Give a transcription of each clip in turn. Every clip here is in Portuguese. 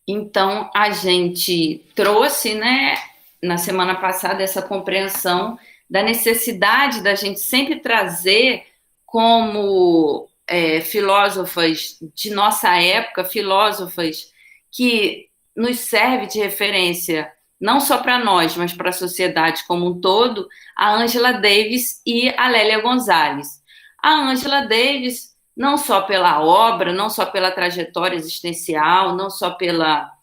Então, a gente trouxe, né, na semana passada, essa compreensão da necessidade da gente sempre trazer como filósofas de nossa época, filósofas que nos serve de referência não só para nós, mas para a sociedade como um todo, a Angela Davis e a Lélia Gonzalez. A Angela Davis, não só pela obra, não só pela trajetória existencial, não só pela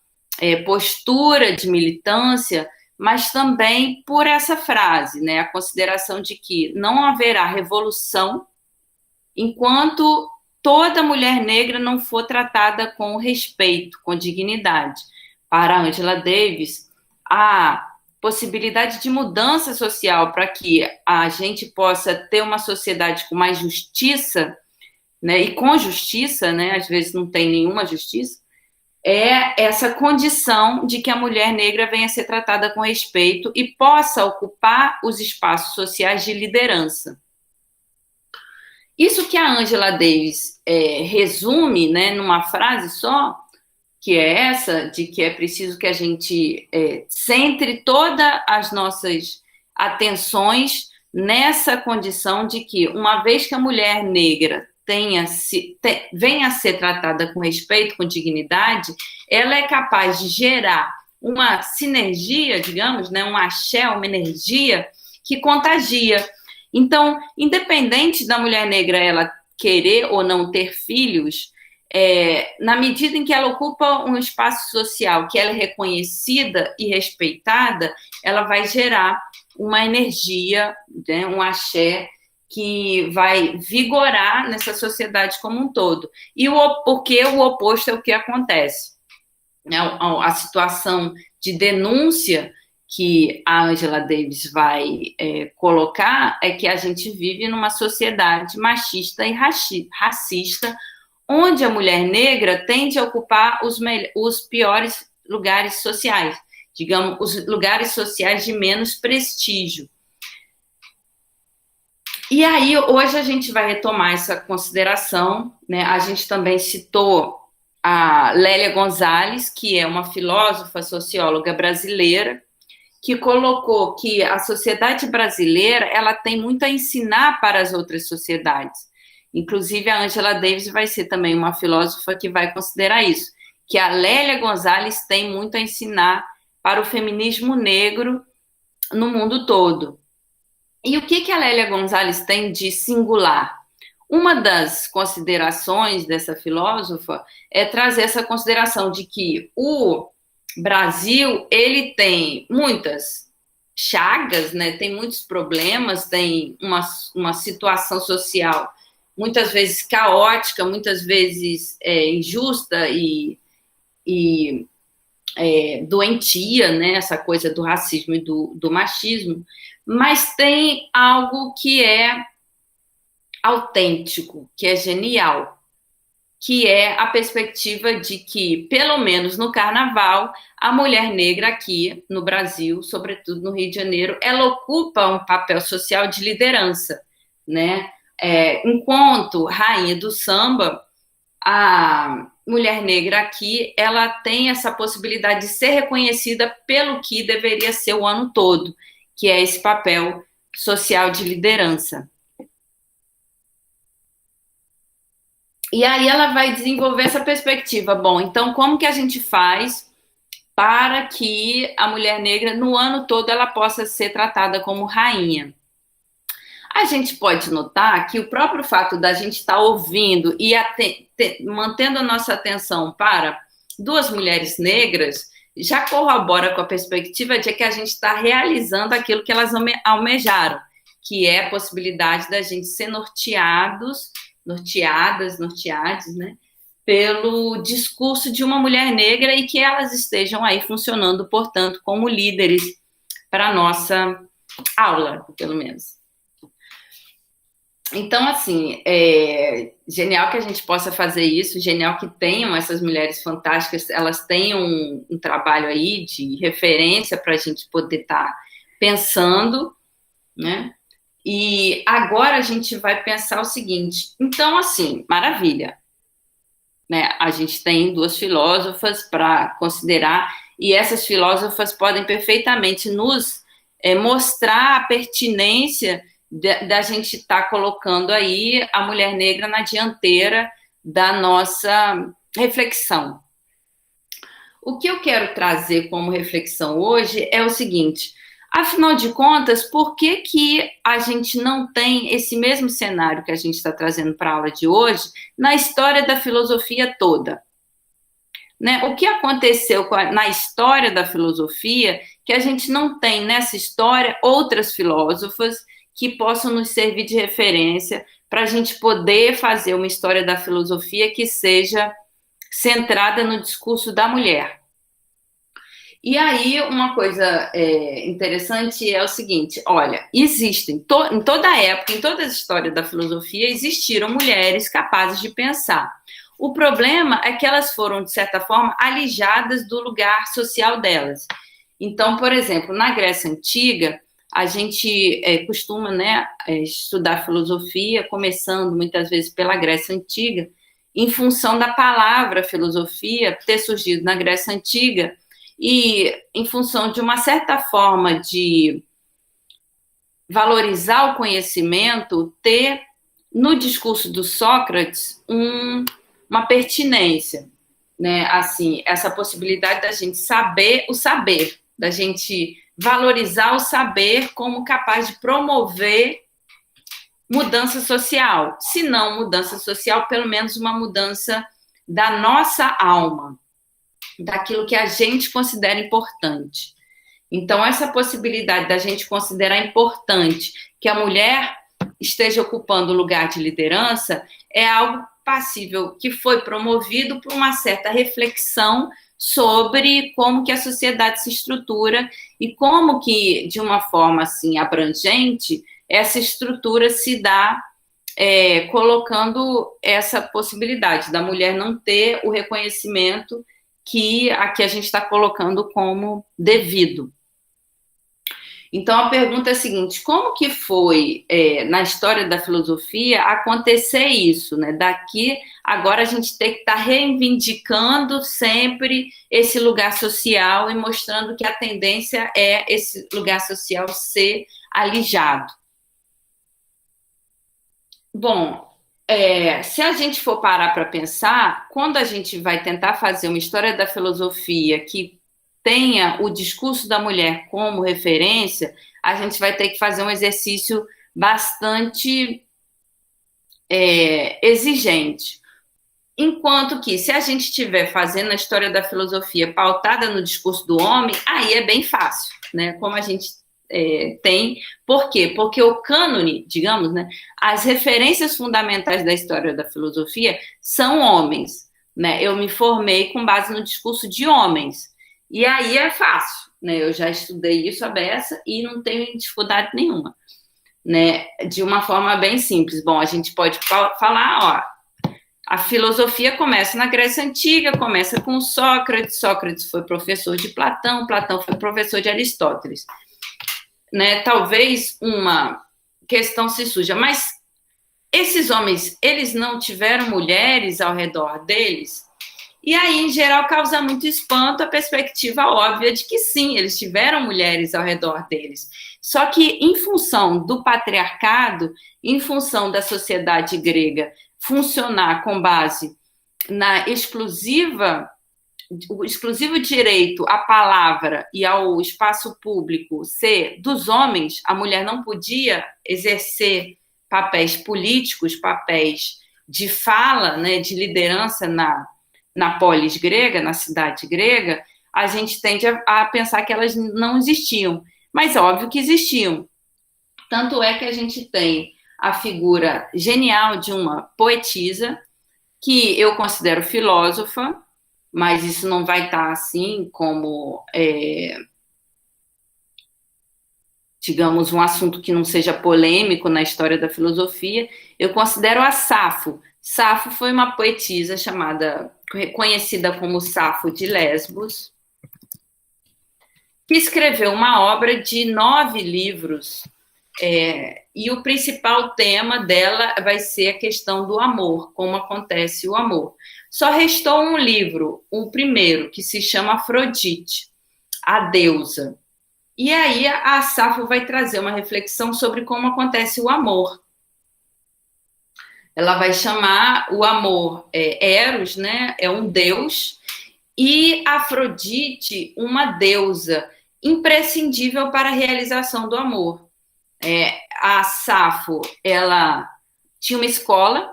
postura de militância, mas também por essa frase, né, a consideração de que não haverá revolução enquanto toda mulher negra não for tratada com respeito, com dignidade. Para Angela Davis, a possibilidade de mudança social para que a gente possa ter uma sociedade com mais justiça, né, e com justiça, né, às vezes não tem nenhuma justiça, é essa condição de que a mulher negra venha a ser tratada com respeito e possa ocupar os espaços sociais de liderança. Isso que a Angela Davis resume, né, numa frase só, que é essa, de que é preciso que a gente centre todas as nossas atenções nessa condição de que, uma vez que a mulher negra venha a ser tratada com respeito, com dignidade, ela é capaz de gerar uma sinergia, digamos, né, um axé, uma energia que contagia. Então, independente da mulher negra ela querer ou não ter filhos, na medida em que ela ocupa um espaço social, que ela é reconhecida e respeitada, ela vai gerar uma energia, né, um axé que vai vigorar nessa sociedade como um todo. Porque o oposto é o que acontece. A situação de denúncia que a Angela Davis vai colocar é que a gente vive numa sociedade machista e racista, onde a mulher negra tende a ocupar os piores lugares sociais, digamos, os lugares sociais de menos prestígio. E aí, hoje a gente vai retomar essa consideração, né? A gente também citou a Lélia Gonzalez, que é uma filósofa socióloga brasileira, que colocou que a sociedade brasileira ela tem muito a ensinar para as outras sociedades. Inclusive, a Angela Davis vai ser também uma filósofa que vai considerar isso, que a Lélia Gonzalez tem muito a ensinar para o feminismo negro no mundo todo. E o que a Lélia Gonzalez tem de singular? Uma das considerações dessa filósofa é trazer essa consideração de que o Brasil ele tem muitas chagas, né? Tem muitos problemas, tem uma situação social muitas vezes caótica, muitas vezes injusta e doentia, né? Essa coisa do racismo e do machismo, mas tem algo que é autêntico, que é genial, que é a perspectiva de que, pelo menos no carnaval, a mulher negra aqui no Brasil, sobretudo no Rio de Janeiro, ela ocupa um papel social de liderança, né? Enquanto rainha do samba, a mulher negra aqui, ela tem essa possibilidade de ser reconhecida pelo que deveria ser o ano todo, que é esse papel social de liderança. E aí ela vai desenvolver essa perspectiva. Bom, então como que a gente faz para que a mulher negra, no ano todo, ela possa ser tratada como rainha? A gente pode notar que o próprio fato da gente estar ouvindo e mantendo a nossa atenção para duas mulheres negras já corrobora com a perspectiva de que a gente está realizando aquilo que elas almejaram, que é a possibilidade da gente ser norteadas, né, pelo discurso de uma mulher negra e que elas estejam aí funcionando, portanto, como líderes para a nossa aula, pelo menos. Então, assim, genial que a gente possa fazer isso, genial que tenham essas mulheres fantásticas, elas tenham um trabalho aí de referência para a gente poder estar pensando, né? E agora a gente vai pensar o seguinte, então, assim, maravilha, né? A gente tem duas filósofas para considerar, e essas filósofas podem perfeitamente nos mostrar a pertinência da gente estar colocando aí a mulher negra na dianteira da nossa reflexão. O que eu quero trazer como reflexão hoje é o seguinte: afinal de contas, por que que a gente não tem esse mesmo cenário que a gente está trazendo para a aula de hoje na história da filosofia toda? Né? O que aconteceu na história da filosofia que a gente não tem nessa história outras filósofas que possam nos servir de referência para a gente poder fazer uma história da filosofia que seja centrada no discurso da mulher. E aí, uma coisa interessante é o seguinte: olha, existem, em toda a época, em toda a história da filosofia, existiram mulheres capazes de pensar. O problema é que elas foram, de certa forma, alijadas do lugar social delas. Então, por exemplo, na Grécia Antiga, a gente costuma, né, estudar filosofia, começando muitas vezes pela Grécia Antiga, em função da palavra filosofia ter surgido na Grécia Antiga e em função de uma certa forma de valorizar o conhecimento, ter no discurso do Sócrates uma pertinência, né? Assim, essa possibilidade da gente saber o saber, da gente valorizar o saber como capaz de promover mudança social. Se não mudança social, pelo menos uma mudança da nossa alma, daquilo que a gente considera importante. Então, essa possibilidade da gente considerar importante que a mulher esteja ocupando o lugar de liderança é algo passível, que foi promovido por uma certa reflexão sobre como que a sociedade se estrutura e como que, de uma forma assim abrangente, essa estrutura se dá colocando essa possibilidade da mulher não ter o reconhecimento que aqui a gente está colocando como devido. Então, a pergunta é a seguinte: como que foi, na história da filosofia, acontecer isso, né? Daqui, agora a gente tem que estar reivindicando sempre esse lugar social e mostrando que a tendência é esse lugar social ser alijado. Bom, se a gente for parar para pensar, quando a gente vai tentar fazer uma história da filosofia que tenha o discurso da mulher como referência, a gente vai ter que fazer um exercício bastante exigente. Enquanto que, se a gente estiver fazendo a história da filosofia pautada no discurso do homem, aí é bem fácil, né? Como a gente tem. Por quê? Porque o cânone, digamos, né, as referências fundamentais da história da filosofia são homens, né? Eu me formei com base no discurso de homens. E aí é fácil, né? Eu já estudei isso a beça e não tenho dificuldade nenhuma, né? De uma forma bem simples. Bom, a gente pode falar, ó, a filosofia começa na Grécia Antiga, começa com Sócrates. Sócrates foi professor de Platão, Platão foi professor de Aristóteles. Né, talvez uma questão se surja, mas esses homens, eles não tiveram mulheres ao redor deles? E aí, em geral, causa muito espanto a perspectiva óbvia de que sim, eles tiveram mulheres ao redor deles. Só que, em função do patriarcado, em função da sociedade grega funcionar com base na o exclusivo direito à palavra e ao espaço público ser dos homens, a mulher não podia exercer papéis políticos, papéis de fala, né, de liderança na polis grega, na cidade grega, a gente tende a pensar que elas não existiam. Mas óbvio que existiam. Tanto é que a gente tem a figura genial de uma poetisa, que eu considero filósofa, mas isso não vai estar assim como, digamos, um assunto que não seja polêmico na história da filosofia. Eu considero a Safo. Safo foi uma poetisa conhecida como Safo de Lesbos, que escreveu uma obra de 9 livros E o principal tema dela vai ser a questão do amor, como acontece o amor. Só restou um livro, o primeiro, que se chama Afrodite, a deusa. E aí a Safo vai trazer uma reflexão sobre como acontece o amor. Ela vai chamar o amor Eros, né? É um deus, e Afrodite, uma deusa imprescindível para a realização do amor. A Safo, ela tinha uma escola,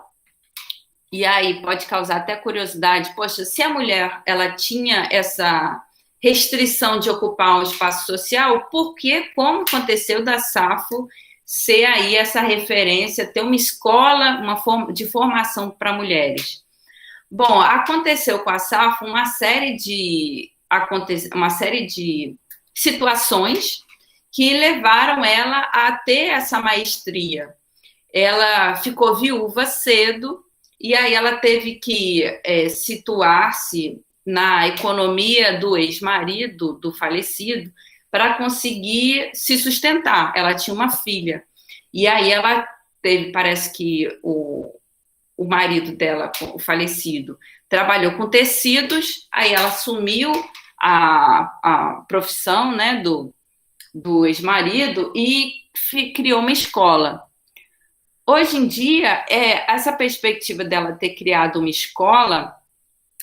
e aí pode causar até curiosidade, poxa, se a mulher ela tinha essa restrição de ocupar um espaço social, por que, como aconteceu da Safo ser aí essa referência, ter uma escola de formação para mulheres? Bom, aconteceu com a Safo uma série de situações que levaram ela a ter essa maestria. Ela ficou viúva cedo, e aí ela teve que situar-se na economia do ex-marido, do falecido, para conseguir se sustentar. Ela tinha uma filha. E aí ela teve, parece que o marido dela, o falecido, trabalhou com tecidos, aí ela assumiu a profissão, né, do ex-marido e criou uma escola. Hoje em dia, essa perspectiva dela ter criado uma escola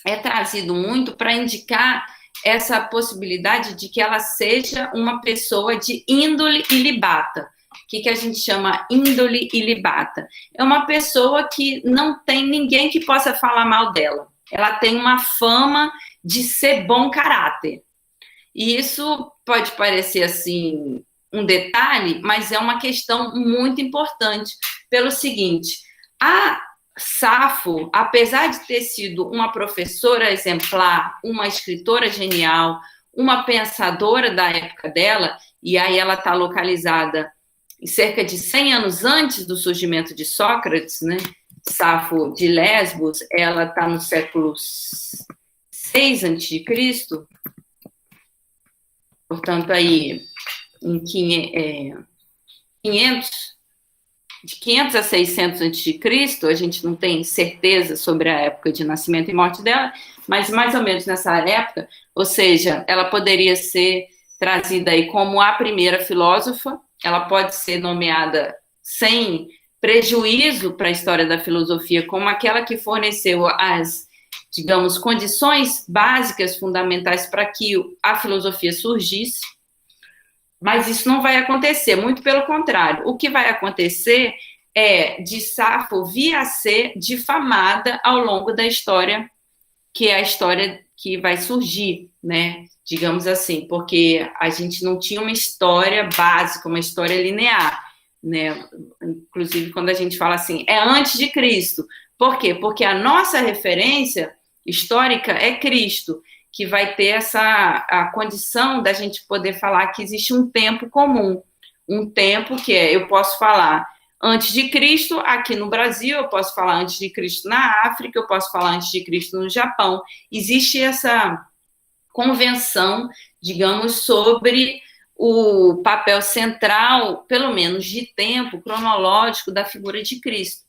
é trazido muito para indicar essa possibilidade de que ela seja uma pessoa de índole ilibata. O que a gente chama índole ilibata? É uma pessoa que não tem ninguém que possa falar mal dela. Ela tem uma fama de ser bom caráter. E isso pode parecer assim um detalhe, mas é uma questão muito importante, pelo seguinte: a Safo, apesar de ter sido uma professora exemplar, uma escritora genial, uma pensadora da época dela, e aí ela está localizada cerca de 100 anos antes do surgimento de Sócrates, né? Safo de Lesbos, ela está no século 6 a.C., portanto, aí, em 500 a 600 a.C., a gente não tem certeza sobre a época de nascimento e morte dela, mas mais ou menos nessa época, ou seja, ela poderia ser trazida aí como a primeira filósofa, ela pode ser nomeada sem prejuízo para a história da filosofia como aquela que forneceu as, digamos, condições básicas, fundamentais para que a filosofia surgisse. Mas isso não vai acontecer, muito pelo contrário. O que vai acontecer é de Safo vir a ser difamada ao longo da história, que é a história que vai surgir, né? Digamos assim, porque a gente não tinha uma história básica, uma história linear, né? Inclusive, quando a gente fala assim, é antes de Cristo. Por quê? Porque a nossa referência histórica é Cristo, que vai ter a condição da gente poder falar que existe um tempo comum, um tempo que eu posso falar antes de Cristo aqui no Brasil, eu posso falar antes de Cristo na África, eu posso falar antes de Cristo no Japão. Existe essa convenção, digamos, sobre o papel central, pelo menos de tempo cronológico, da figura de Cristo.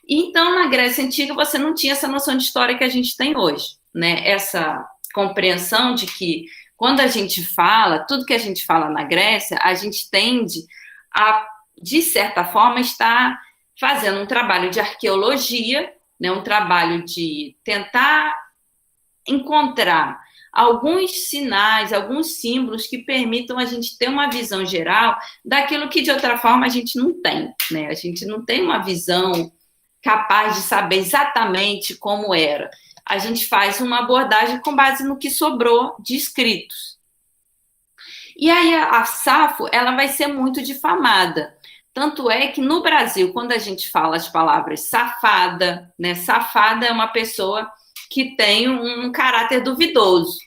Então, na Grécia Antiga, você não tinha essa noção de história que a gente tem hoje, né? Essa compreensão de que, quando a gente fala, tudo que a gente fala na Grécia, a gente tende a, de certa forma, estar fazendo um trabalho de arqueologia, né? Um trabalho de tentar encontrar alguns sinais, alguns símbolos que permitam a gente ter uma visão geral daquilo que, de outra forma, a gente não tem, né? A gente não tem uma visão capaz de saber exatamente como era. A gente faz uma abordagem com base no que sobrou de escritos. E aí a Safo, ela vai ser muito difamada. Tanto é que no Brasil, quando a gente fala as palavras safada, né? Safada é uma pessoa que tem um caráter duvidoso.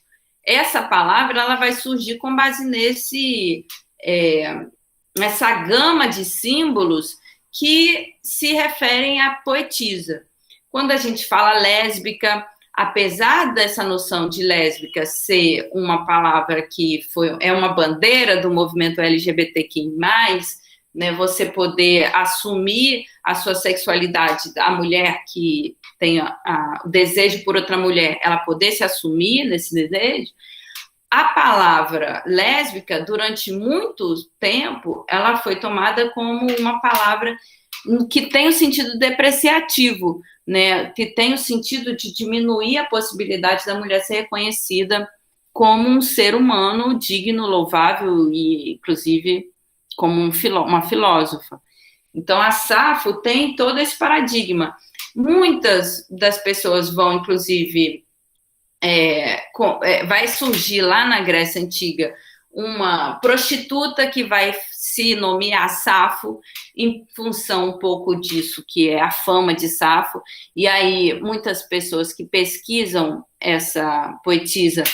Essa palavra ela vai surgir com base nessa gama de símbolos que se referem à poetisa. Quando a gente fala lésbica, apesar dessa noção de lésbica ser uma palavra que é uma bandeira do movimento LGBTQI+, né? Você poder assumir a sua sexualidade, a mulher que tem o desejo por outra mulher, ela poder se assumir nesse desejo. A palavra lésbica, durante muito tempo, ela foi tomada como uma palavra que tem o sentido depreciativo, né? Que tem o sentido de diminuir a possibilidade da mulher ser reconhecida como um ser humano digno, louvável e, inclusive, como uma filósofa. Então, a Safo tem todo esse paradigma. Muitas das pessoas vão, inclusive, vai surgir lá na Grécia Antiga uma prostituta que vai se nomear Safo, em função um pouco disso, que é a fama de Safo. E aí, muitas pessoas que pesquisam essa poetisa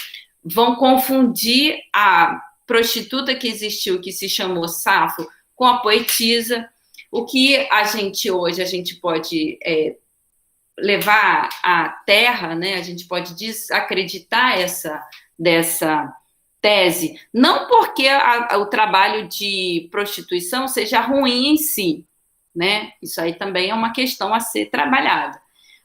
vão confundir a prostituta que existiu, que se chamou Safo, com a poetisa. O que a gente pode levar à terra, né? A gente pode desacreditar dessa tese, não porque o trabalho de prostituição seja ruim em si, né? Isso aí também é uma questão a ser trabalhada,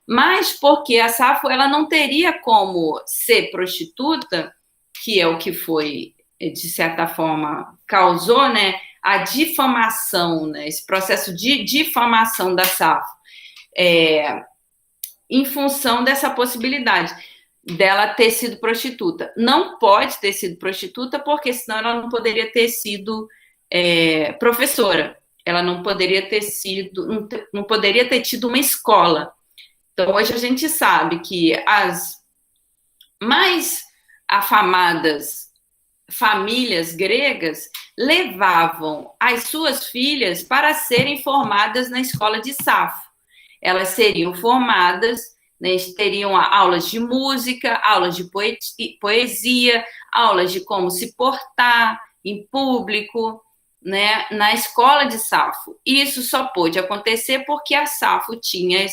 mas porque a Safo, ela não teria como ser prostituta, que é o que foi, de certa forma, causou, né, a difamação, né, esse processo de difamação da Safo, em função dessa possibilidade dela ter sido prostituta. Não pode ter sido prostituta, porque senão ela não poderia ter sido professora. Ela não poderia ter sido, não poderia ter tido uma escola. Então, hoje a gente sabe que as mais afamadas famílias gregas levavam as suas filhas para serem formadas na escola de Safo. Elas seriam formadas, né, teriam aulas de música, aulas de poesia, aulas de como se portar em público, né, na escola de Safo. Isso só pôde acontecer porque a Safo tinha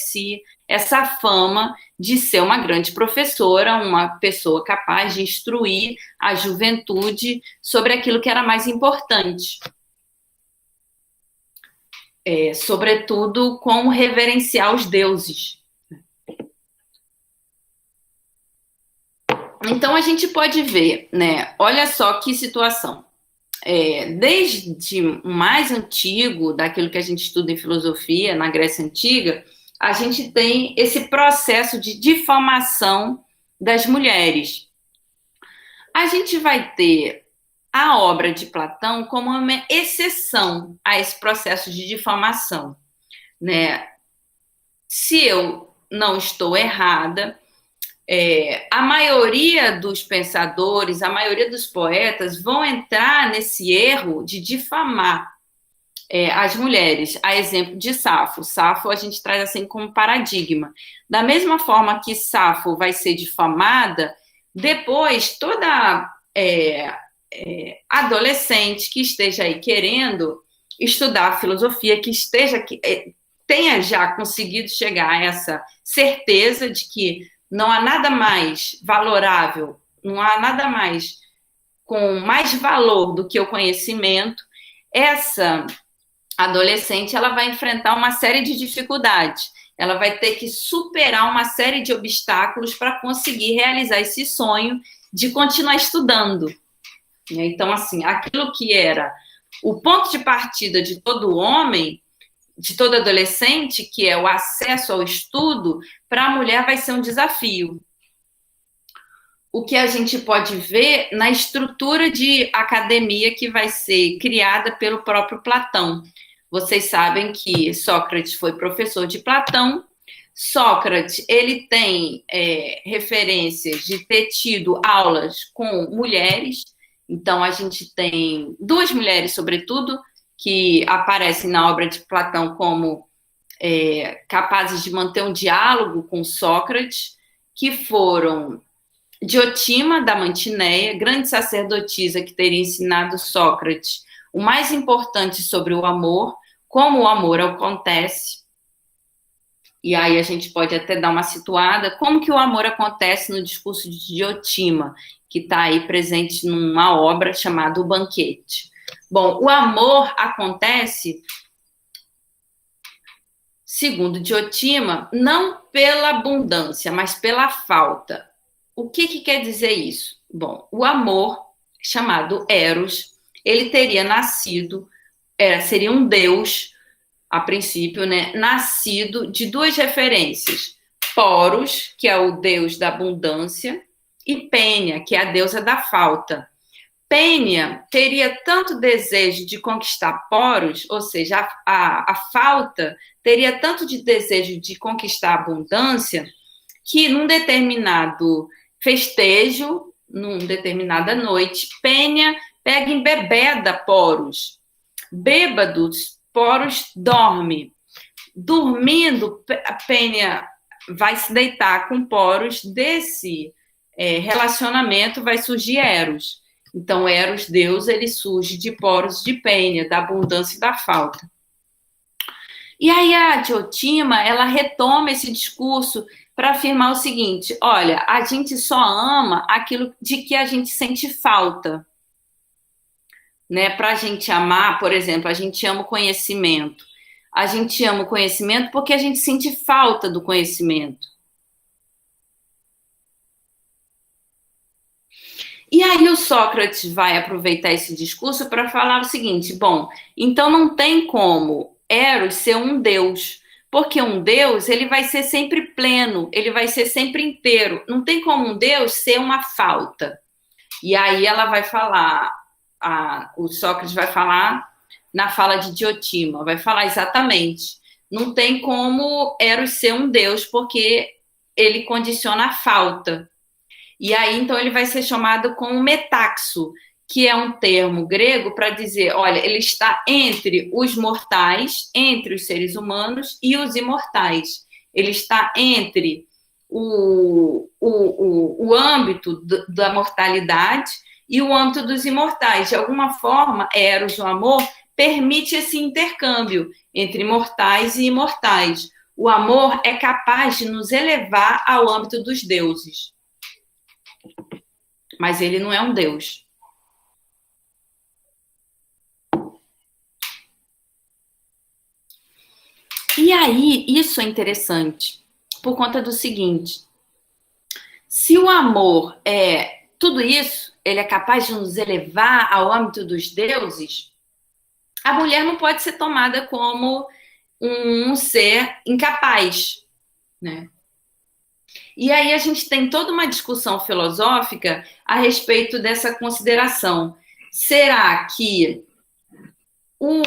essa fama de ser uma grande professora, uma pessoa capaz de instruir a juventude sobre aquilo que era mais importante. Sobretudo com reverenciar os deuses. Então, a gente pode ver, né? Olha só que situação. Desde o mais antigo, daquilo que a gente estuda em filosofia, na Grécia Antiga, a gente tem esse processo de difamação das mulheres. A gente vai ter a obra de Platão como uma exceção a esse processo de difamação, né? Se eu não estou errada, a maioria dos pensadores, a maioria dos poetas vão entrar nesse erro de difamar as mulheres, a exemplo de Safo. Safo a gente traz assim como paradigma. Da mesma forma que Safo vai ser difamada, depois toda adolescente que esteja aí querendo estudar filosofia, que tenha já conseguido chegar a essa certeza de que não há nada mais valorável, não há nada mais com mais valor do que o conhecimento, essa adolescente ela vai enfrentar uma série de dificuldades. Ela vai ter que superar uma série de obstáculos para conseguir realizar esse sonho de continuar estudando. Então, assim, aquilo que era o ponto de partida de todo homem, de todo adolescente, que é o acesso ao estudo, para a mulher vai ser um desafio. O que a gente pode ver na estrutura de academia que vai ser criada pelo próprio Platão. Vocês sabem que Sócrates foi professor de Platão. Sócrates, ele tem referências de ter tido aulas com mulheres. Então, a gente tem duas mulheres, sobretudo, que aparecem na obra de Platão como capazes de manter um diálogo com Sócrates, que foram Diotima, da Mantineia, grande sacerdotisa que teria ensinado Sócrates o mais importante sobre o amor, como o amor acontece. E aí a gente pode até dar uma situada, como que o amor acontece no discurso de Diotima, que está aí presente numa obra chamada O Banquete. Bom, o amor acontece, segundo Diotima, não pela abundância, mas pela falta. O que quer dizer isso? Bom, o amor, chamado Eros, ele teria nascido, seria um deus, a princípio, né, nascido de duas referências. Poros, que é o deus da abundância, e Pênia, que é a deusa da falta. Pênia teria tanto desejo de conquistar Poros, ou seja, a falta teria tanto de desejo de conquistar a abundância, que num determinado festejo, numa determinada noite, Pênia pega e embebeda Poros. Bêbados, Poros dorme. Dormindo, a Pênia vai se deitar com Poros. Desse relacionamento vai surgir Eros. Então, Eros, Deus, ele surge de Poros de Pênia, da abundância e da falta. E aí a Diotima, ela retoma esse discurso para afirmar o seguinte: olha, a gente só ama aquilo de que a gente sente falta. Né? Para a gente amar, por exemplo, a gente ama o conhecimento. A gente ama o conhecimento porque a gente sente falta do conhecimento. E aí o Sócrates vai aproveitar esse discurso para falar o seguinte: bom, então não tem como Eros ser um deus, porque um deus ele vai ser sempre pleno, ele vai ser sempre inteiro. Não tem como um deus ser uma falta. E aí ela vai falar, o Sócrates vai falar na fala de Diotima, vai falar exatamente. Não tem como Eros ser um deus, porque ele condiciona a falta. E aí, então, ele vai ser chamado como metaxo, que é um termo grego para dizer, olha, ele está entre os mortais, entre os seres humanos e os imortais. Ele está entre o âmbito da mortalidade e o âmbito dos imortais. De alguma forma, Eros, o amor, permite esse intercâmbio entre mortais e imortais. O amor é capaz de nos elevar ao âmbito dos deuses. Mas ele não é um deus. E aí, isso é interessante, por conta do seguinte: se o amor é tudo isso, ele é capaz de nos elevar ao âmbito dos deuses, a mulher não pode ser tomada como um ser incapaz, né? E aí a gente tem toda uma discussão filosófica a respeito dessa consideração. Será que o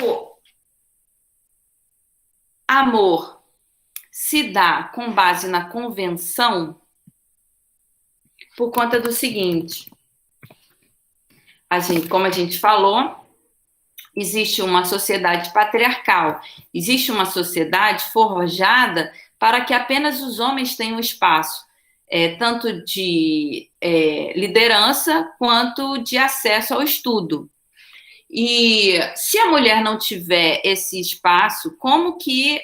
amor se dá com base na convenção? Por conta do seguinte: como a gente falou, existe uma sociedade patriarcal, existe uma sociedade forjada para que apenas os homens tenham espaço, tanto de liderança quanto de acesso ao estudo. E se a mulher não tiver esse espaço, como que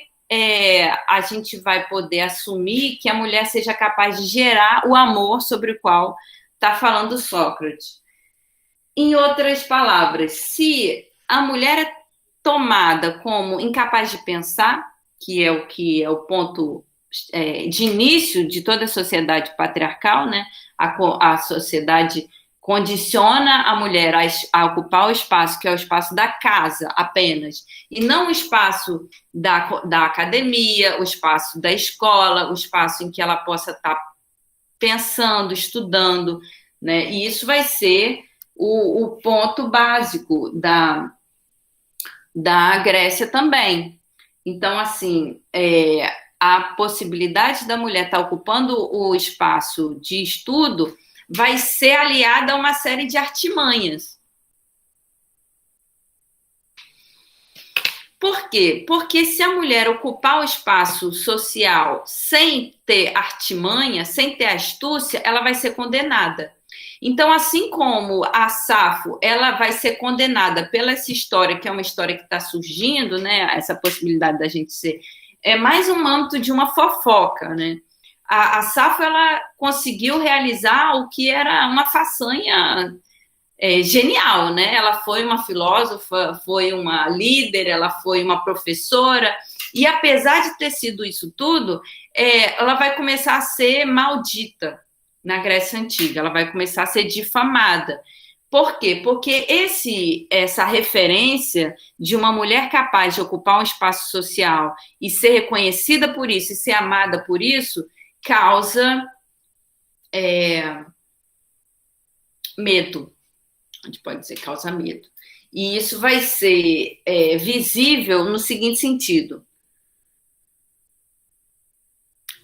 a gente vai poder assumir que a mulher seja capaz de gerar o amor sobre o qual está falando Sócrates? Em outras palavras, se a mulher é tomada como incapaz de pensar, que é o ponto de início de toda a sociedade patriarcal, né? A sociedade condiciona a mulher a ocupar o espaço, que é o espaço da casa apenas, e não o espaço da academia, o espaço da escola, o espaço em que ela possa estar pensando, estudando, né? E isso vai ser o ponto básico da Grécia também. Então, assim, a possibilidade da mulher estar ocupando o espaço de estudo vai ser aliada a uma série de artimanhas. Por quê? Porque se a mulher ocupar o espaço social sem ter artimanha, sem ter astúcia, ela vai ser condenada. Então, assim como a Safo, ela vai ser condenada pela essa história, que é uma história que está surgindo, né? Essa possibilidade da gente ser... É mais um âmbito de uma fofoca, né? A Safo, ela conseguiu realizar o que era uma façanha genial, né? Ela foi uma filósofa, foi uma líder, ela foi uma professora, e apesar de ter sido isso tudo, ela vai começar a ser maldita na Grécia Antiga, ela vai começar a ser difamada. Por quê? Porque essa referência de uma mulher capaz de ocupar um espaço social e ser reconhecida por isso, e ser amada por isso, causa medo. A gente pode dizer causa medo. E isso vai ser visível no seguinte sentido.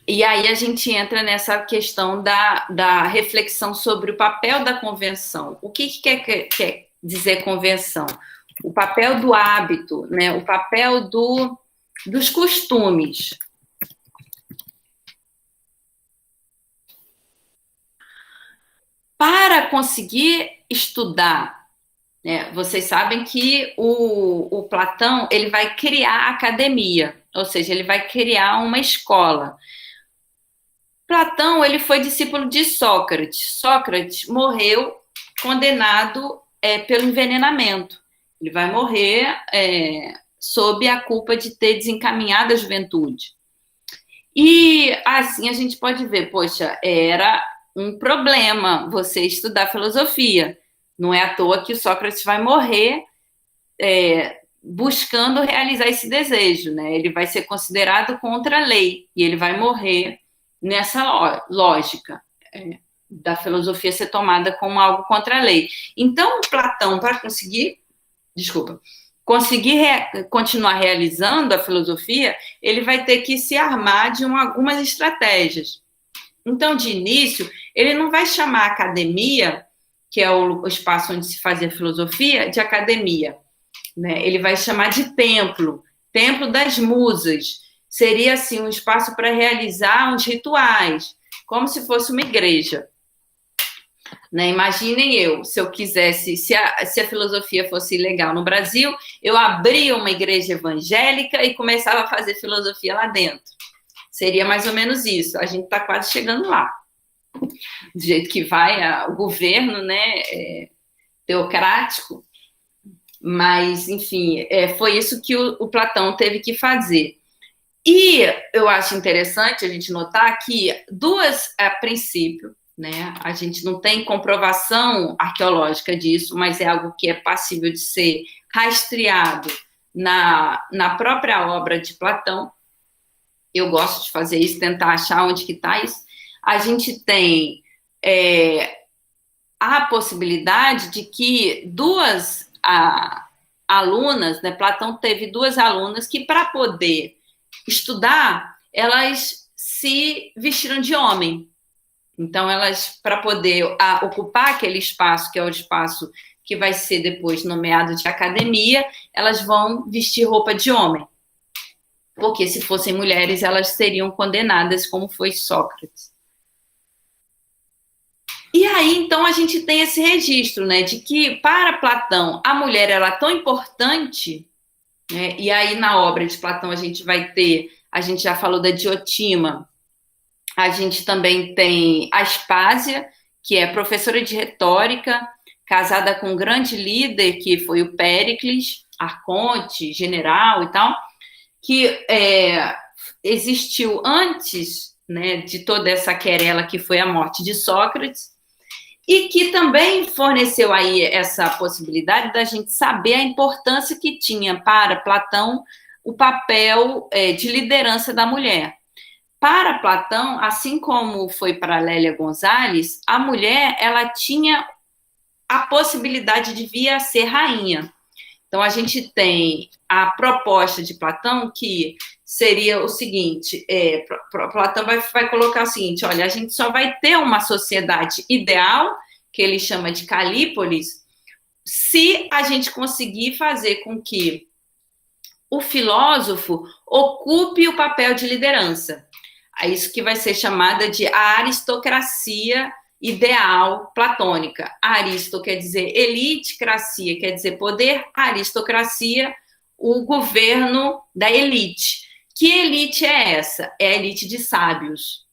E aí a gente entra nessa questão da reflexão sobre o papel da convenção. O que quer dizer convenção? O papel do hábito, né? O papel dos costumes. Para conseguir estudar, né, vocês sabem que o Platão ele vai criar a academia, ou seja, ele vai criar uma escola. Platão ele foi discípulo de Sócrates. Sócrates morreu condenado pelo envenenamento. Ele vai morrer sob a culpa de ter desencaminhado a juventude. E assim a gente pode ver, poxa, era um problema você estudar filosofia. Não é à toa que o Sócrates vai morrer buscando realizar esse desejo, né? Ele vai ser considerado contra a lei e ele vai morrer nessa lógica da filosofia ser tomada como algo contra a lei. Então, Platão, para conseguir continuar realizando a filosofia, ele vai ter que se armar de algumas estratégias. Então, de início, ele não vai chamar a academia, que é o espaço onde se fazia filosofia, de academia, né? Ele vai chamar de templo das musas. Seria, assim, um espaço para realizar uns rituais, como se fosse uma igreja. Né? Imaginem se eu quisesse, se a filosofia fosse ilegal no Brasil, eu abria uma igreja evangélica e começava a fazer filosofia lá dentro. Seria mais ou menos isso. A gente está quase chegando lá. Do jeito que vai o governo, né, teocrático. Mas, enfim, foi isso que o Platão teve que fazer. E eu acho interessante a gente notar que a princípio, né, a gente não tem comprovação arqueológica disso, mas é algo que é passível de ser rastreado na própria obra de Platão. Eu gosto de fazer isso, tentar achar onde que está isso. A gente tem a possibilidade de que duas alunas, né, Platão teve duas alunas que, para poder estudar, elas se vestiram de homem. Então, elas, para poder ocupar aquele espaço, que é o espaço que vai ser depois nomeado de academia, elas vão vestir roupa de homem. Porque se fossem mulheres, elas seriam condenadas, como foi Sócrates. E aí, então, a gente tem esse registro, né, de que, para Platão, a mulher era tão importante, né, e aí na obra de Platão a gente vai ter, a gente já falou da Diotima, a gente também tem a Aspásia, que é professora de retórica, casada com um grande líder, que foi o Péricles, arconte, general e tal, que existiu antes, né, de toda essa querela que foi a morte de Sócrates, e que também forneceu aí essa possibilidade da gente saber a importância que tinha para Platão o papel de liderança da mulher. Para Platão, assim como foi para Lélia Gonzalez, a mulher ela tinha a possibilidade de vir a ser rainha. Então, a gente tem a proposta de Platão, que seria o seguinte, Platão vai colocar o seguinte, olha, a gente só vai ter uma sociedade ideal, que ele chama de Calípolis, se a gente conseguir fazer com que o filósofo ocupe o papel de liderança. É isso que vai ser chamada de a aristocracia ideal platônica. Aristo quer dizer elitecracia, quer dizer poder, aristocracia, o governo da elite. Que elite é essa? É a elite de sábios.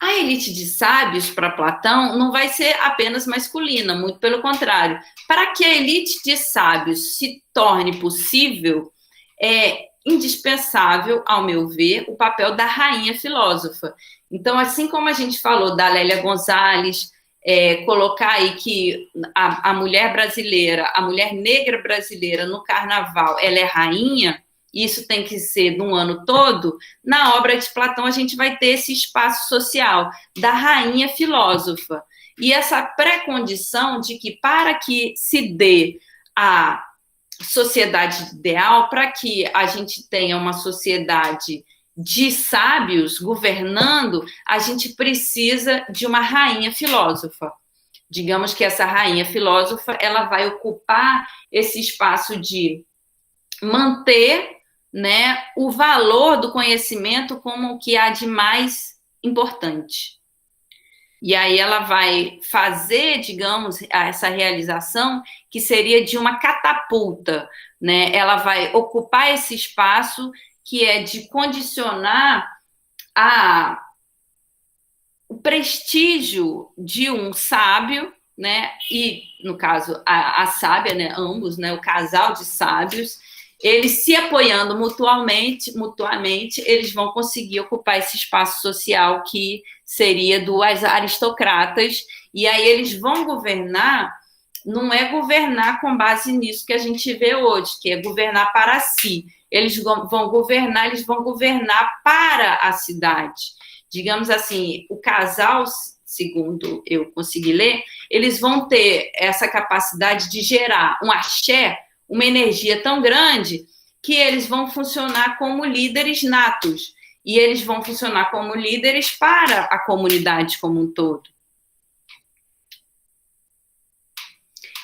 A elite de sábios, para Platão, não vai ser apenas masculina, muito pelo contrário. Para que a elite de sábios se torne possível, é indispensável, ao meu ver, o papel da rainha filósofa. Então, assim como a gente falou da Lélia Gonzalez, colocar aí que a mulher brasileira, a mulher negra brasileira no carnaval, ela é rainha, isso tem que ser no ano todo, na obra de Platão a gente vai ter esse espaço social da rainha filósofa. E essa pré-condição de que para que se dê a sociedade ideal, para que a gente tenha uma sociedade de sábios governando, a gente precisa de uma rainha filósofa. Digamos que essa rainha filósofa, ela vai ocupar esse espaço de manter, né, o valor do conhecimento como o que há de mais importante. E aí ela vai fazer, digamos, essa realização que seria de uma catapulta, né? Ela vai ocupar esse espaço que é de condicionar o prestígio de um sábio, né? E, no caso, a sábia, né? Ambos, né? O casal de sábios, eles se apoiando mutuamente, eles vão conseguir ocupar esse espaço social que seria dos aristocratas, e aí eles vão governar, não é governar com base nisso que a gente vê hoje, que é governar para si. Eles vão governar para a cidade. Digamos assim, o casal, segundo eu consegui ler, eles vão ter essa capacidade de gerar um axé, uma energia tão grande que eles vão funcionar como líderes natos. E eles vão funcionar como líderes para a comunidade como um todo.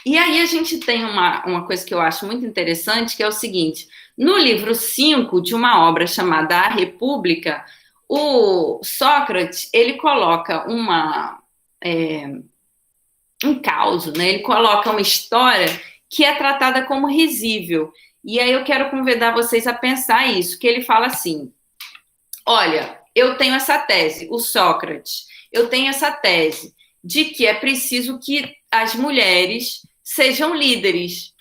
E aí a gente tem uma coisa que eu acho muito interessante, que é o seguinte: no livro 5 de uma obra chamada A República, o Sócrates, ele coloca um caos, né? Ele coloca uma história que é tratada como risível. E aí eu quero convidar vocês a pensar isso, que ele fala assim: olha, eu tenho essa tese, o Sócrates, eu tenho essa tese de que é preciso que as mulheres sejam líderes.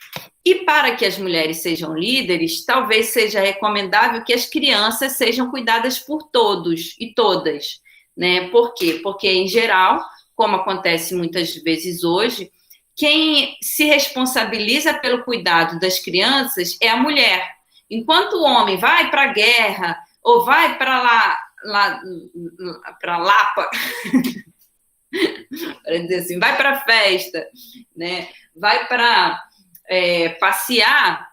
E para que as mulheres sejam líderes, talvez seja recomendável que as crianças sejam cuidadas por todos e todas, né? Por quê? Porque, em geral, como acontece muitas vezes hoje, quem se responsabiliza pelo cuidado das crianças é a mulher. Enquanto o homem vai para a guerra ou vai para para Lapa, para dizer assim, vai para a festa, né? Vai para passear,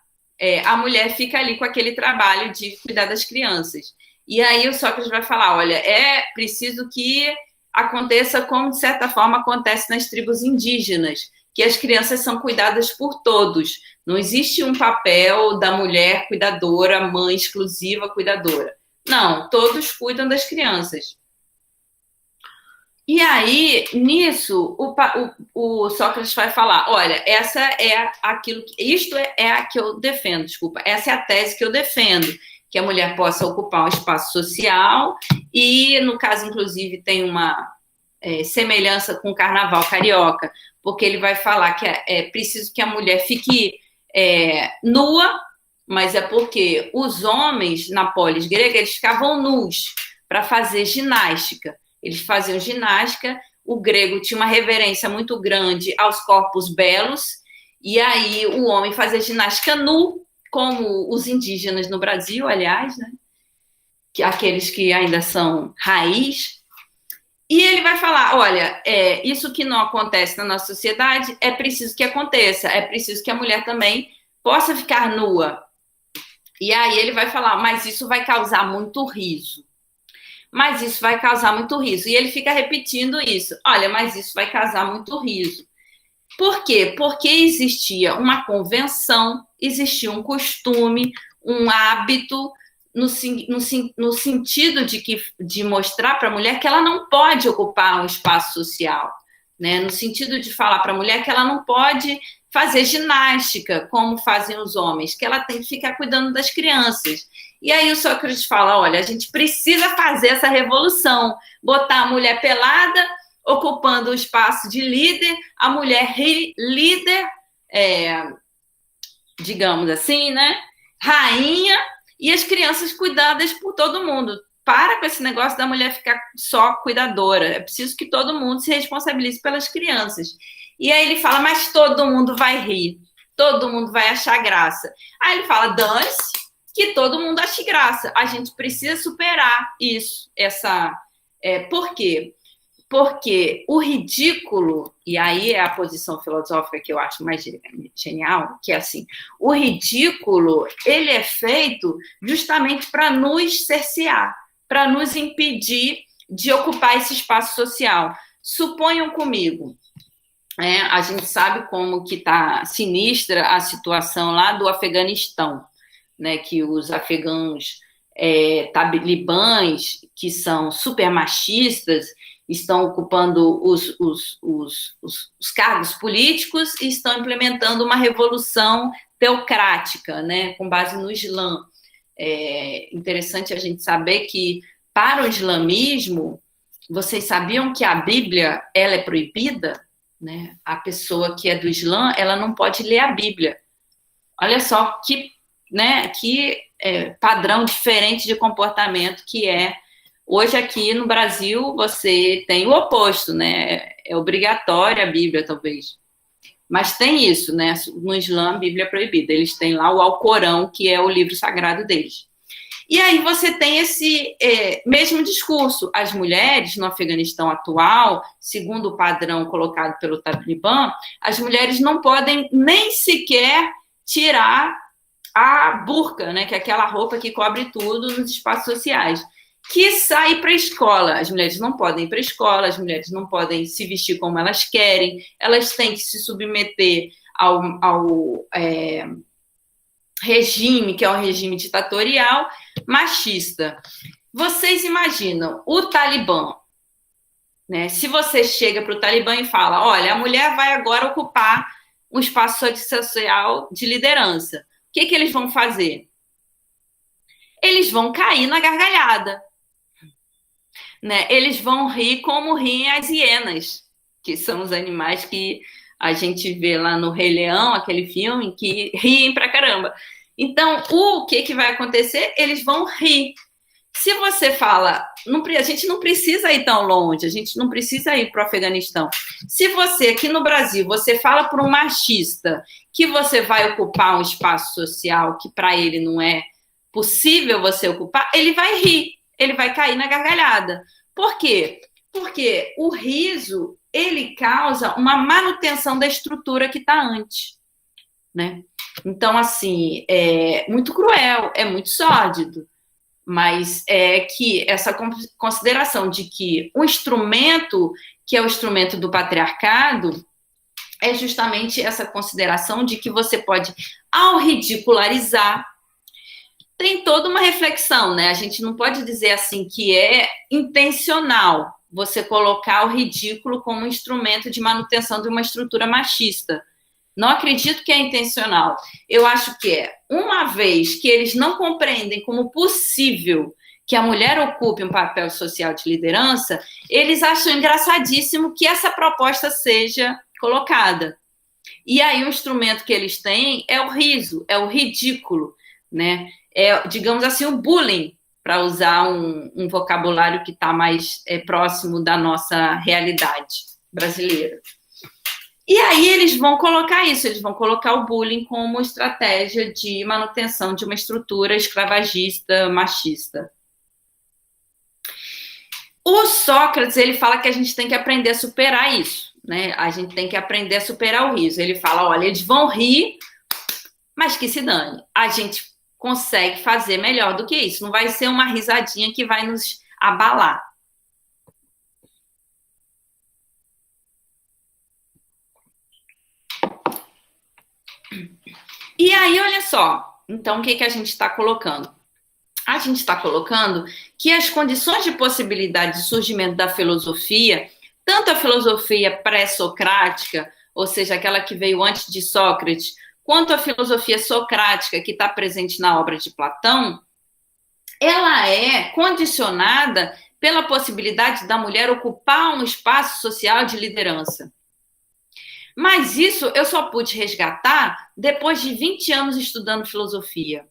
a mulher fica ali com aquele trabalho de cuidar das crianças. E aí o Sócrates vai falar, olha, é preciso que aconteça como, de certa forma, acontece nas tribos indígenas, que as crianças são cuidadas por todos. Não existe um papel da mulher cuidadora, mãe exclusiva cuidadora. Não, todos cuidam das crianças. E aí, nisso, o Sócrates vai falar, olha, essa é aquilo, isto é a que eu defendo, desculpa, essa é a tese que eu defendo, que a mulher possa ocupar um espaço social e, no caso, inclusive, tem uma semelhança com o carnaval carioca, porque ele vai falar que é preciso que a mulher fique nua, mas é porque os homens na polis grega, eles ficavam nus para fazer ginástica. Eles faziam ginástica, o grego tinha uma reverência muito grande aos corpos belos, e aí o homem fazia ginástica nu, como os indígenas no Brasil, aliás, né? Aqueles que ainda são raiz. E ele vai falar, olha, isso que não acontece na nossa sociedade é preciso que aconteça, é preciso que a mulher também possa ficar nua. E aí ele vai falar, mas isso vai causar muito riso. Mas isso vai causar muito riso. E ele fica repetindo isso. Olha, mas isso vai causar muito riso. Por quê? Porque existia uma convenção, existia um costume, um hábito, no sentido de mostrar para a mulher que ela não pode ocupar um espaço social, né? No sentido de falar para a mulher que ela não pode fazer ginástica, como fazem os homens, que ela tem que ficar cuidando das crianças. E aí o Sócrates fala, olha, a gente precisa fazer essa revolução, botar a mulher pelada, ocupando o espaço de líder, a mulher líder, digamos assim, né? Rainha, e as crianças cuidadas por todo mundo. Para com esse negócio da mulher ficar só cuidadora. É preciso que todo mundo se responsabilize pelas crianças. E aí ele fala, mas todo mundo vai rir. Todo mundo vai achar graça. Aí ele fala, dane-se, que todo mundo ache graça. A gente precisa superar isso. Por quê? Porque o ridículo, e aí é a posição filosófica que eu acho mais genial, que é assim, o ridículo, ele é feito justamente para nos cercear, para nos impedir de ocupar esse espaço social. Suponham comigo, a gente sabe como que está sinistra a situação lá do Afeganistão, né, que os afegãos talibãs, que são super machistas, estão ocupando os cargos políticos e estão implementando uma revolução teocrática, né, com base no Islã. É interessante a gente saber que, para o islamismo, vocês sabiam que a Bíblia ela é proibida? Né? A pessoa que é do Islã, ela não pode ler a Bíblia. Olha só que padrão diferente de comportamento que é. Hoje aqui no Brasil você tem o oposto, né? É obrigatória a Bíblia, talvez. Mas tem isso, né? No Islã, a Bíblia é proibida. Eles têm lá o Alcorão, que é o livro sagrado deles. E aí você tem esse mesmo discurso. As mulheres no Afeganistão atual, segundo o padrão colocado pelo Talibã, as mulheres não podem nem sequer tirar a burca, né? Que é aquela roupa que cobre tudo nos espaços sociais. Que sai para a escola. As mulheres não podem ir para a escola, as mulheres não podem se vestir como elas querem, elas têm que se submeter ao regime, que é um regime ditatorial, machista. Vocês imaginam o Talibã, né? Se você chega para o Talibã e fala, olha, a mulher vai agora ocupar um espaço social de liderança, o que eles vão fazer? Eles vão cair na gargalhada. Né? Eles vão rir como riem as hienas, que são os animais que a gente vê lá no Rei Leão, aquele filme, que riem pra caramba. Então, o que vai acontecer? Eles vão rir. Se você fala, a gente não precisa ir tão longe, a gente não precisa ir para o Afeganistão. Se você, aqui no Brasil, você fala para um machista que você vai ocupar um espaço social que para ele não é possível você ocupar, ele vai rir. Ele vai cair na gargalhada. Por quê? Porque o riso, ele causa uma manutenção da estrutura que está antes, né? Então, assim, é muito cruel, é muito sórdido, mas é que essa consideração de que o instrumento, que é o instrumento do patriarcado, é justamente essa consideração de que você pode, ao ridicularizar, tem toda uma reflexão, né? A gente não pode dizer assim que é intencional você colocar o ridículo como instrumento de manutenção de uma estrutura machista. Não acredito que é intencional. Eu acho que é, uma vez que eles não compreendem como possível que a mulher ocupe um papel social de liderança, eles acham engraçadíssimo que essa proposta seja colocada. E aí o instrumento que eles têm é o riso, é o ridículo, né? Digamos assim, o bullying, para usar um vocabulário que está mais próximo da nossa realidade brasileira. E aí eles vão colocar isso, eles vão colocar o bullying como estratégia de manutenção de uma estrutura escravagista, machista. O Sócrates, ele fala que a gente tem que aprender a superar isso, né? A gente tem que aprender a superar o riso. Ele fala, olha, eles vão rir, mas que se dane. A gente consegue fazer melhor do que isso. Não vai ser uma risadinha que vai nos abalar. E aí, olha só. Então, o que a gente está colocando? A gente está colocando que as condições de possibilidade de surgimento da filosofia, tanto a filosofia pré-socrática, ou seja, aquela que veio antes de Sócrates, quanto a filosofia socrática, que está presente na obra de Platão, ela é condicionada pela possibilidade da mulher ocupar um espaço social de liderança. Mas isso eu só pude resgatar depois de 20 anos estudando filosofia.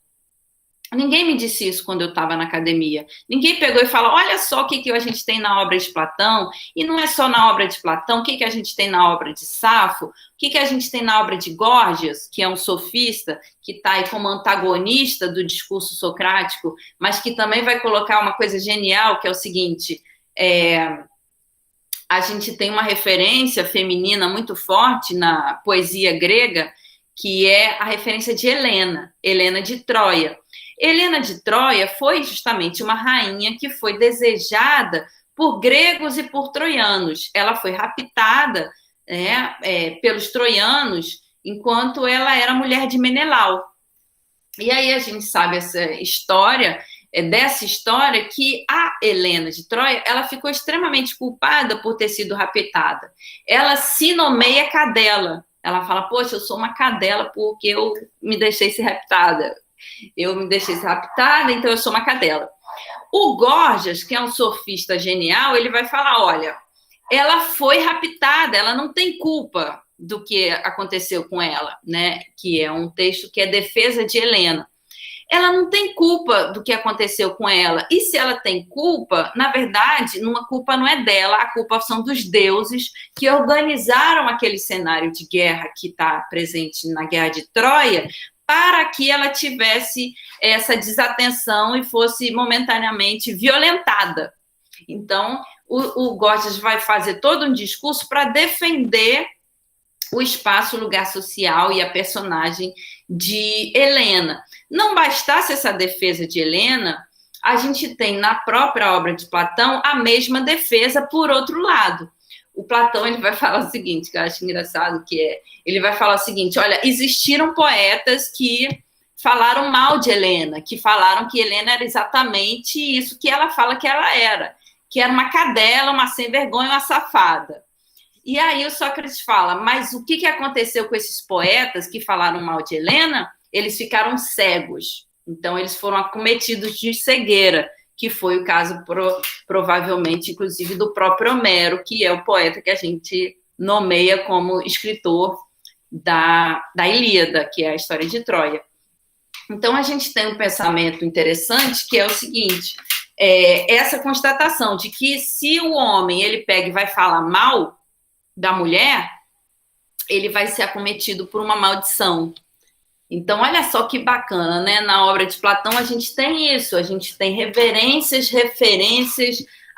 Ninguém me disse isso quando eu estava na academia. Ninguém pegou e falou: olha só o que a gente tem na obra de Platão, e não é só na obra de Platão, o que a gente tem na obra de Safo, o que a gente tem na obra de Górgias, que é um sofista, que está aí como antagonista do discurso socrático, mas que também vai colocar uma coisa genial, que é o seguinte: a gente tem uma referência feminina muito forte na poesia grega, que é a referência de Helena, Helena de Troia. Helena de Troia foi justamente uma rainha que foi desejada por gregos e por troianos. Ela foi raptada pelos troianos enquanto ela era mulher de Menelau. E aí a gente sabe essa história, dessa história, que a Helena de Troia, ela ficou extremamente culpada por ter sido raptada. Ela se nomeia cadela. Ela fala: poxa, eu sou uma cadela porque eu me deixei ser raptada. Eu me deixei ser raptada, então eu sou uma cadela. O Górgias, que é um sofista genial, ele vai falar: olha, ela foi raptada, ela não tem culpa do que aconteceu com ela, né? Que é um texto que é defesa de Helena. Ela não tem culpa do que aconteceu com ela. E se ela tem culpa, na verdade, uma culpa não é dela, a culpa são dos deuses que organizaram aquele cenário de guerra que está presente na Guerra de Troia, para que ela tivesse essa desatenção e fosse momentaneamente violentada. Então, o Górgias vai fazer todo um discurso para defender o espaço, o lugar social e a personagem de Helena. Não bastasse essa defesa de Helena, a gente tem na própria obra de Platão a mesma defesa por outro lado. O Platão, ele vai falar o seguinte, que eu acho engraçado, ele vai falar o seguinte: olha, existiram poetas que falaram mal de Helena, que falaram que Helena era exatamente isso que ela fala que ela era, que era uma cadela, uma sem vergonha, uma safada. E aí o Sócrates fala: mas o que aconteceu com esses poetas que falaram mal de Helena? Eles ficaram cegos. Então, eles foram acometidos de cegueira, que foi o caso, provavelmente, inclusive, do próprio Homero, que é o poeta que a gente nomeia como escritor da Ilíada, que é a história de Troia. Então, a gente tem um pensamento interessante, que é o seguinte: essa constatação de que se o homem ele pega e vai falar mal da mulher, ele vai ser acometido por uma maldição. Então, olha só que bacana, né? Na obra de Platão a gente tem isso, a gente tem referências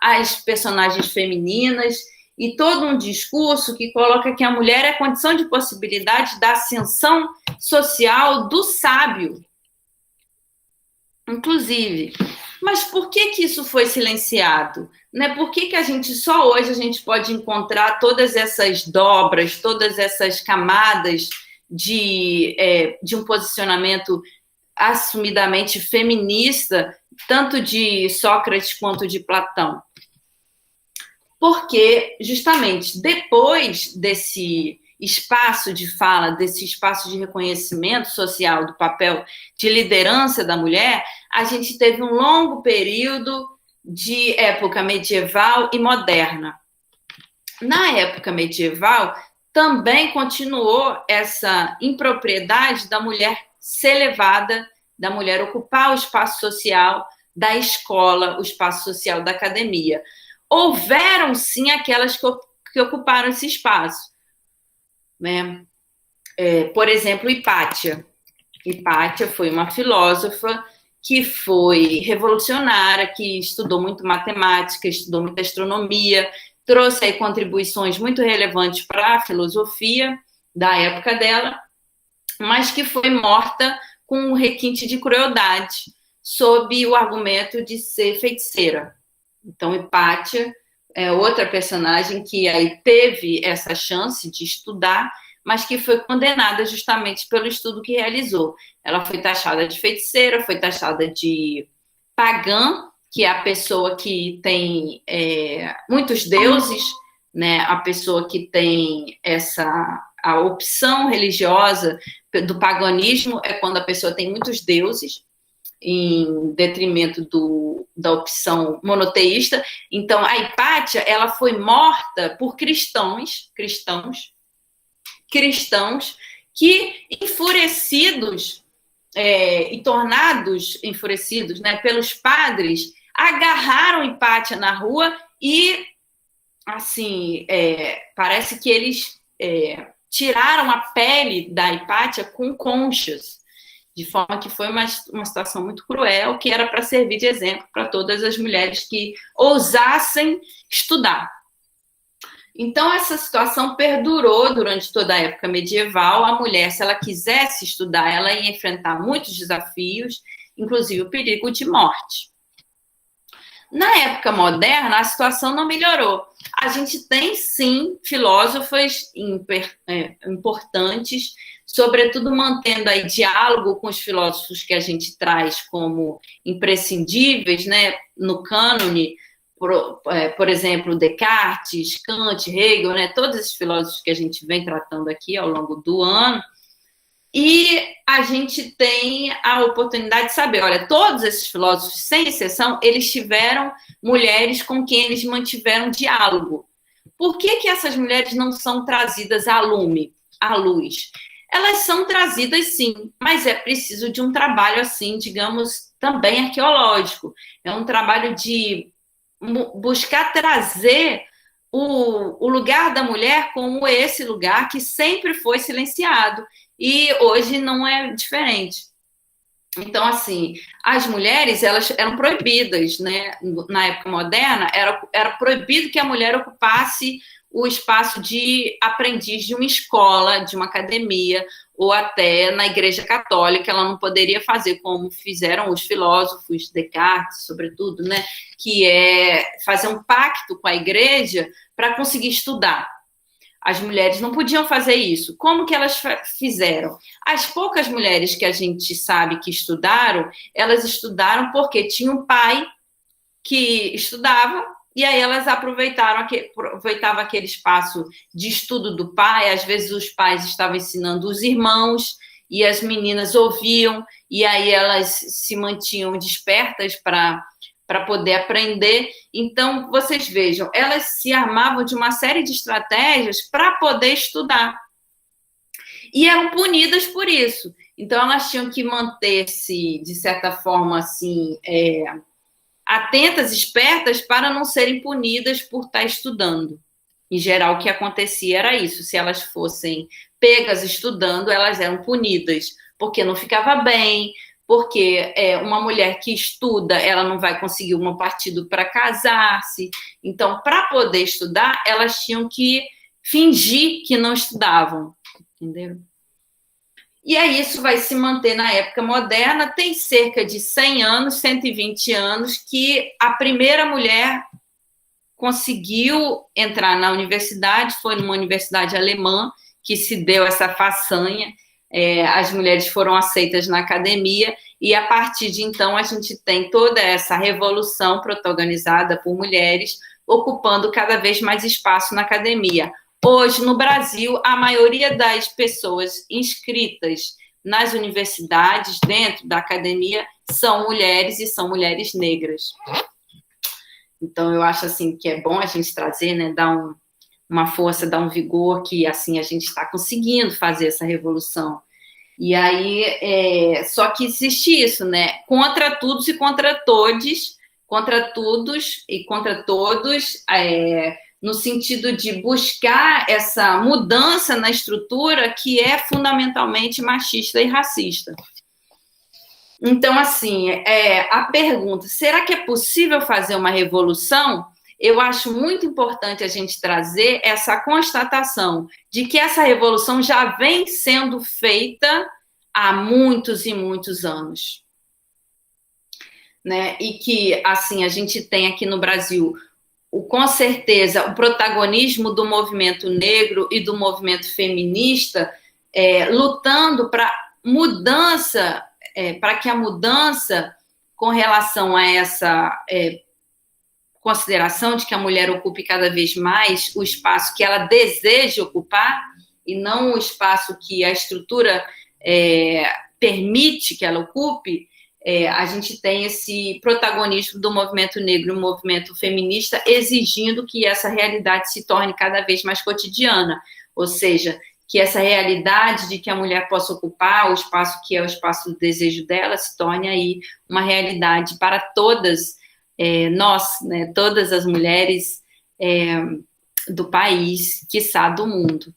às personagens femininas e todo um discurso que coloca que a mulher é a condição de possibilidade da ascensão social do sábio, inclusive. Mas por que isso foi silenciado? Né? Por que a gente só hoje a gente pode encontrar todas essas dobras, todas essas camadas de um posicionamento assumidamente feminista, tanto de Sócrates quanto de Platão? Porque, justamente, depois desse espaço de fala, desse espaço de reconhecimento social do papel de liderança da mulher, a gente teve um longo período de época medieval e moderna. Na época medieval, também continuou essa impropriedade da mulher ser levada, da mulher ocupar o espaço social da escola, o espaço social da academia. Houveram, sim, aquelas que ocuparam esse espaço. Né? Por exemplo, Hipátia. Hipátia foi uma filósofa que foi revolucionária, que estudou muito matemática, estudou muita astronomia, trouxe aí contribuições muito relevantes para a filosofia da época dela, mas que foi morta com um requinte de crueldade, sob o argumento de ser feiticeira. Então, Hipátia é outra personagem que aí teve essa chance de estudar, mas que foi condenada justamente pelo estudo que realizou. Ela foi taxada de feiticeira, foi taxada de pagã, que é a pessoa que tem muitos deuses, né? A pessoa que tem a opção religiosa do paganismo é quando a pessoa tem muitos deuses. em detrimento da opção monoteísta. Então, a Hipátia, ela foi morta por cristãos que, enfurecidos e tornados enfurecidos, né, pelos padres, agarraram Hipátia na rua e, assim, parece que eles tiraram a pele da Hipátia com conchas, de forma que foi uma situação muito cruel, que era para servir de exemplo para todas as mulheres que ousassem estudar. Então, essa situação perdurou durante toda a época medieval. A mulher, se ela quisesse estudar, ela ia enfrentar muitos desafios, inclusive o perigo de morte. Na época moderna, a situação não melhorou. A gente tem, sim, filósofos importantes, sobretudo mantendo aí diálogo com os filósofos que a gente traz como imprescindíveis, né, no cânone, por exemplo, Descartes, Kant, Hegel, né, todos esses filósofos que a gente vem tratando aqui ao longo do ano. E a gente tem a oportunidade de saber, olha, todos esses filósofos, sem exceção, eles tiveram mulheres com quem eles mantiveram diálogo. Por que essas mulheres não são trazidas à luz? Elas são trazidas, sim, mas é preciso de um trabalho, assim, digamos, também arqueológico. É um trabalho de buscar trazer o lugar da mulher como esse lugar que sempre foi silenciado. E hoje não é diferente. Então, assim, as mulheres, elas eram proibidas, né? Na época moderna, era proibido que a mulher ocupasse o espaço de aprendiz de uma escola, de uma academia, ou até na Igreja Católica, ela não poderia fazer como fizeram os filósofos, Descartes, sobretudo, né? Que é fazer um pacto com a Igreja para conseguir estudar. As mulheres não podiam fazer isso. Como que elas fizeram? As poucas mulheres que a gente sabe que estudaram, elas estudaram porque tinha um pai que estudava, e aí elas aproveitavam aquele espaço de estudo do pai. Às vezes os pais estavam ensinando os irmãos, e as meninas ouviam, e aí elas se mantinham despertas para poder aprender. Então, vocês vejam, elas se armavam de uma série de estratégias para poder estudar. E eram punidas por isso. Então, elas tinham que manter-se, de certa forma, assim, atentas, espertas, para não serem punidas por estar estudando. Em geral, o que acontecia era isso. Se elas fossem pegas estudando, elas eram punidas, porque não ficava bem, porque uma mulher que estuda, ela não vai conseguir um partido para casar-se. Então, para poder estudar, elas tinham que fingir que não estudavam, entendeu? E aí isso vai se manter na época moderna. Tem cerca de 100 anos, 120 anos, que a primeira mulher conseguiu entrar na universidade, foi numa universidade alemã que se deu essa façanha. As mulheres foram aceitas na academia, e a partir de então a gente tem toda essa revolução protagonizada por mulheres, ocupando cada vez mais espaço na academia. Hoje, no Brasil, a maioria das pessoas inscritas nas universidades, dentro da academia, são mulheres, e são mulheres negras. Então, eu acho assim que é bom a gente trazer, né, dar uma força, dar um vigor, que assim a gente está conseguindo fazer essa revolução. E aí, só que existe isso, né? Contra todos e contra todos, no sentido de buscar essa mudança na estrutura que é fundamentalmente machista e racista. Então, assim, a pergunta, será que é possível fazer uma revolução? Eu acho muito importante a gente trazer essa constatação de que essa revolução já vem sendo feita há muitos e muitos anos, né? E que, assim, a gente tem aqui no Brasil, com certeza, o protagonismo do movimento negro e do movimento feminista lutando para mudança, para que a mudança com relação a essa consideração de que a mulher ocupe cada vez mais o espaço que ela deseja ocupar e não o espaço que a estrutura permite que ela ocupe, a gente tem esse protagonismo do movimento negro, o movimento feminista, exigindo que essa realidade se torne cada vez mais cotidiana, ou seja, que essa realidade de que a mulher possa ocupar o espaço que é o espaço do desejo dela se torne aí uma realidade para todas nós, né, todas as mulheres do país, quiçá do mundo.